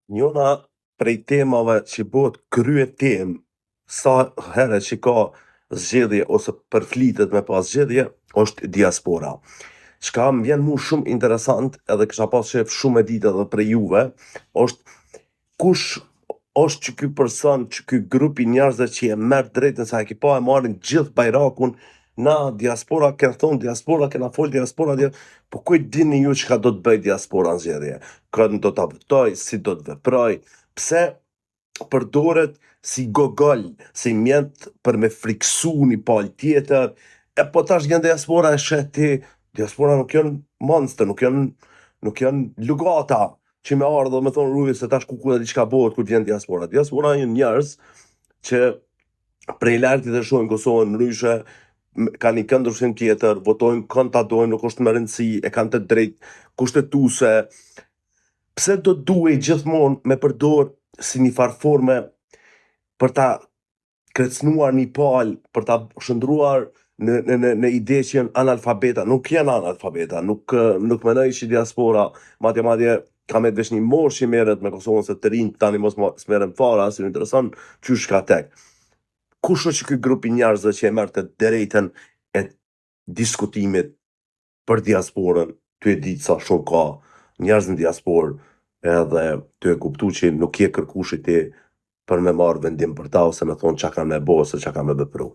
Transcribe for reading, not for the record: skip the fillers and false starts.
Njona prej temave që bëhet krye temë sa herë që ka zgjedhje ose përflitet me pas zgjedhje, është diaspora. Çka m'vjen mu shumë interesant edhe kisha pas qef shumë me ditë edhe prej juve, është kush është që ky person, që ky grup i njerëzve që e merr drejtën se e ki pa e marrin gjithë bajrakun, na diaspora kena thonë diaspora, kena fol diaspora, po kujt dini ju çka do të bëj diaspora në zgjedhje? Kënd do ta votoj, si do të veproj, pse përdoret si gogol, si mjet për me friksu një palë tjetër, e po tash një diaspora e shet ti, diaspora nuk janë monster, nuk janë lugata që me ardhë dhe me thonë rrugës se tash ku dhe diçka bëhet kur vjen diaspora. Diaspora janë njerëz që prej lartit e shohin Kosovën ndryshe, kanë një këndërshim tjetër, votojnë kënd ta dojnë, nuk është me rëndësi, e kanë të drejtë kushtetuese. Pse do duhej gjithmonë me përdor si një farforme për ta krecnuar një palë, për ta shndruar në ide që janë analfabeta, nuk janë analfabeta, nuk menoj që diaspora, madje ka me të vesh një mosh që merret me Kosovën se të rinj tani mos s'merren fare, as ju intereson qysh ka tek. Kush është ky grup i njerëzve që e merr të drejtën e diskutimit për diasporën, ty e di sa shumë ka njerëz në diasporë, edhe ty e kuptu që nuk je kërkushi ti për me marrë vendim për ta ose me thonë çka kanë me bo ose çka kanë me vepru.